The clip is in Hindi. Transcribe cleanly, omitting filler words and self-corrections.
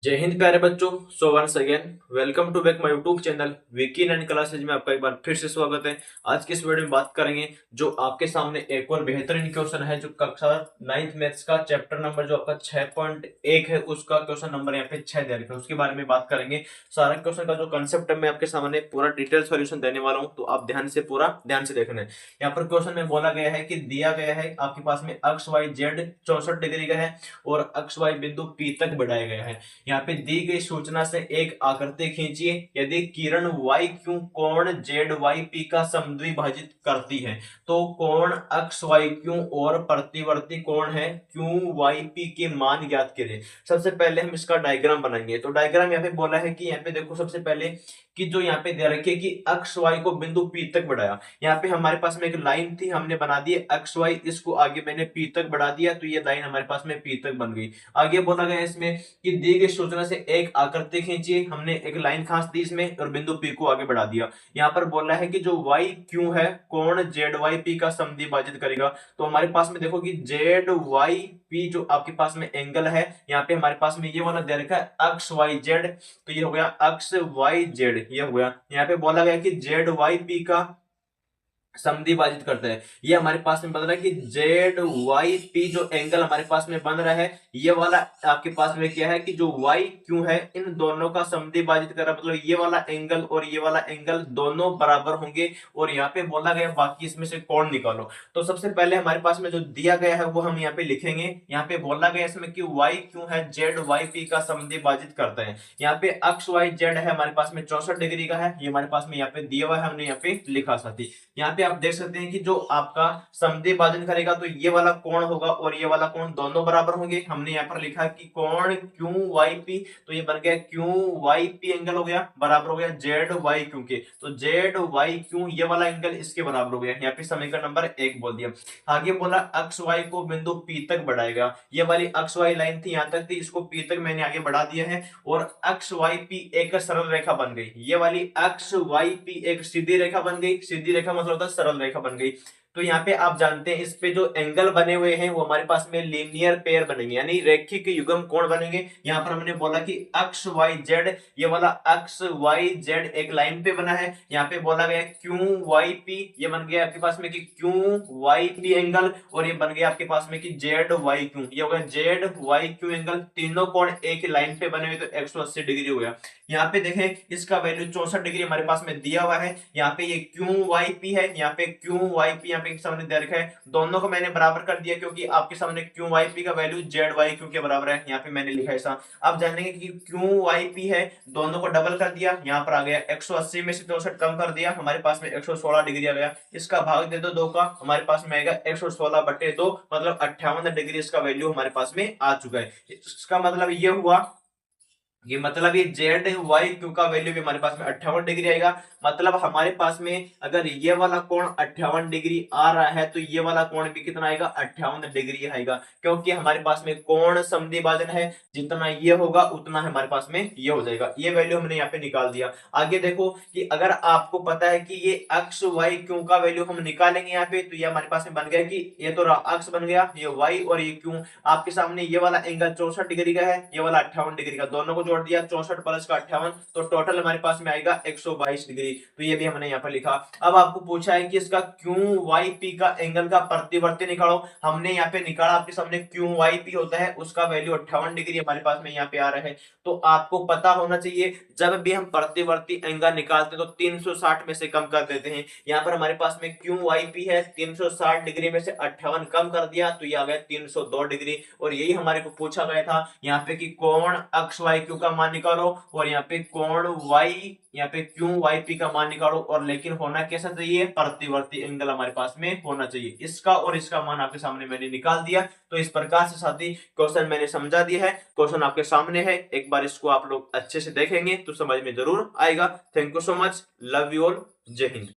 जय हिंद प्यारे बच्चों। So once again welcome to back my YouTube channel Vicky and classes में आपका एक बार फिर से स्वागत है। आज की इस वीडियो में बात करेंगे जो आपके सामने एक और बेहतरीन क्वेश्चन है, जो कक्षा 9th मैथ्स का चैप्टर नंबर जो आपका 6.1 है, उसका क्वेश्चन नंबर यहाँ पे 6 दे रखा है, उसके बारे में बात करेंगे। सारा क्वेश्चन का जो कंसेप्ट है मैं आपके सामने पूरा डिटेल सॉल्यूशन देने वाला हूँ, तो आप ध्यान से देखना है। यहाँ पर क्वेश्चन में बोला गया है कि दिया गया है आपके पास में अक्ष वाई जेड 64 डिग्री का है और अक्ष वाई बिंदु पी तक बढ़ाया गया है। यहाँ पे दी गई सूचना से एक आकृति खींचिए। यदि किरण y क्यू कोण जेड वाई पी का समद्विभाजित करती है तो कोण अक्ष वाई क्यू और प्रतिवर्ती कोण है क्यू वाई पी के मान ज्ञात करें। सबसे पहले हम इसका डायग्राम बनाएंगे। तो डायग्राम यहाँ पे बोला है कि यहाँ पे देखो, सबसे पहले कि जो यहाँ पे दे रखी है कि अक्ष वाई को बिंदु पी तक बढ़ाया। यहाँ पे हमारे पास में एक लाइन थी, हमने बना दी अक्ष वाई, इसको आगे मैंने पी तक बढ़ा दिया, तो ये लाइन हमारे पास में पी तक बन गई। आगे बोला गया इसमें कि दी गई सूचना से एक आकृति खींचिए। हमने एक लाइन खींच दी इसमें और बिंदु पी को आगे बढ़ा दिया। यहाँ पर बोला है कि जो वाई क्यू है कोण जेड वाई पी का समद्विभाजित करेगा। तो हमारे पास में देखो कि जेड वाई पी जो आपके पास में एंगल है, यहाँ पे हमारे पास में ये वाला दे रखा है अक्ष वाई जेड, तो ये हो गया अक्ष वाई जेड, ये हो गया। यहाँ पे बोला गया कि जेड वाई पी का समद्विभाजित करते हैं। ये हमारे पास में बन रहा है कि जेड वाई पी जो एंगल हमारे पास में बन रहा है, ये वाला आपके पास में क्या है कि जो वाई क्यू है इन दोनों का समद्विभाजित कर रहा है, मतलब ये वाला एंगल और ये वाला एंगल दोनों बराबर होंगे। और यहाँ पे बोला गया बाकी इसमें से कोण निकालो। तो सबसे पहले हमारे पास में जो दिया गया है वो हम यहाँ पे लिखेंगे। यहाँ पे बोला गया इसमें कि वाई क्यू है जेड वाई पी का समद्विभाजित करते हैं। यहाँ पे अक्ष वाई जेड है हमारे पास में 64 डिग्री का है, ये हमारे पास में यहाँ पे दिया हुआ है, हमने यहाँ पे लिखा साथ ही। यहाँ पे आप देख सकते हैं कि जो आपका समद्विभाजन करेगा तो ये वाला कोण होगा और ये वाला कोण दोनों बराबर होंगे। हमने यहाँ पर लिखा कि कोण क्यू वाई पी, तो ये बन गया क्यू वाई पी एंगल हो गया, बराबर हो गया जेड वाई क्यू के। तो जेड वाई क्यू ये वाला एंगल इसके बराबर हो गया। यहाँ पे समीकरण नंबर 1 बोल दिया। आगे बोला अक्ष वाई को बिंदु पी तक बढ़ाएगा। ये वाली अक्ष वाई लाइन थी, यहाँ तक थी, इसको पी तक मैंने आगे बढ़ा दिया है और अक्ष वाई पी एक सरल रेखा बन गई। ये वाली अक्ष वाई पी एक सीधी रेखा बन गई। सीधी रेखा मतलब होता है सरल रेखा बन गई। तो यहाँ पे आप जानते हैं इस पे जो एंगल बने हुए हैं वो हमारे पास में लीनियर पेयर बनेंगे, यानी रेखिक युग्म कोण बनेंगे। यहाँ पर हमने बोला कि अक्ष वाई जेड, ये वाला अक्ष वाई जेड एक लाइन पे बना है। यहाँ पे बोला गया क्यू वाई पी, ये बन गया आपके पास में कि क्यू वाई पी एंगल, और ये बन गया आपके पास में कि जेड वाई क्यू, ये हो गया जेड वाई क्यू एंगल। तीनों कोण एक लाइन पे बने हुए तो 180 डिग्री हो गया। यहाँ पे देखें इसका वैल्यू 64 डिग्री हमारे पास में दिया हुआ है। यहाँ पे ये क्यू वाई पी है, यहाँ पे क्यू वाई पी यहाँ पे सामने दे रखा है। दोनों को मैंने बराबर कर दिया क्योंकि आपके सामने क्यू वाई पी का वैल्यू जेड वाई क्यू के बराबर है। यहाँ पे मैंने लिखा ऐसा। अब जानेंगे कि क्यू वाई पी है, दोनों को डबल कर दिया, यहाँ पर आ गया 180 में से 64 कम कर दिया, हमारे पास में 116 डिग्री आ गया। इसका भाग दे दो 2 का, हमारे पास में आएगा 116/2, मतलब 58 डिग्री इसका वैल्यू हमारे पास में आ चुका है। इसका मतलब ये हुआ, ये मतलब ये जेड वाई क्यू का वैल्यू भी हमारे पास में 58 डिग्री आएगा। मतलब हमारे पास में अगर ये वाला कोण 58 डिग्री आ रहा है तो ये वाला कोण भी कितना आएगा, 58 डिग्री आएगा, क्योंकि हमारे पास में कोण समद्विभाजन है, जितना ये होगा उतना हमारे पास में ये हो जाएगा। ये वैल्यू हमने यहाँ पे निकाल दिया। आगे देखो कि अगर आपको पता है कि ये अक्ष वाई क्यू का वैल्यू हम निकालेंगे यहाँ पे, तो ये हमारे पास में बन गया कि ये तो अक्ष बन गया, ये वाई और ये क्यू। आपके सामने ये वाला एंगल 64 डिग्री का है, ये वाला 58 डिग्री का, दोनों को जोड़ दिया 64 प्लस का 58, तो टोटल हमारे पास में आएगा 122 डिग्री। तो ये भी हमने यहाँ पर लिखा। अब आपको पूछा है कि इसका क्यू वाई पी का एंगल का प्रतिवर्ती निकालो। हमने यहाँ पे निकाला, आपके सामने क्यू वाई पी होता है, उसका वैल्यू 58 डिग्री हमारे पास में यहाँ पे आ रहा है। तो आपको पता होना चाहिए जब भी हम प्रतिवर्ती एंगल निकालते हैं तो 360 में से कम कर देते हैं। यहाँ पर हमारे पास में क्यू वाई पी है, 360 डिग्री में से 58 कम कर दिया तो ये आ गया 302 डिग्री। और यही हमारे को पूछा गया था यहाँ पे कि कोण अक्ष वाई क्यू का मान निकालो और यहाँ पे कोण वाई, यहाँ पे क्यू वाई पी का मान निकालो। और लेकिन होना कैसा चाहिए, प्रतिवर्ती एंगल हमारे पास में होना चाहिए। इसका और इसका मान आपके सामने मैंने निकाल दिया। तो इस प्रकार से साथी क्वेश्चन मैंने समझा दिया है। क्वेश्चन आपके सामने है, एक बार इसको आप लोग अच्छे से देखेंगे तो समझ में जरूर आएगा। Thank you so much, love you all, जय हिंद।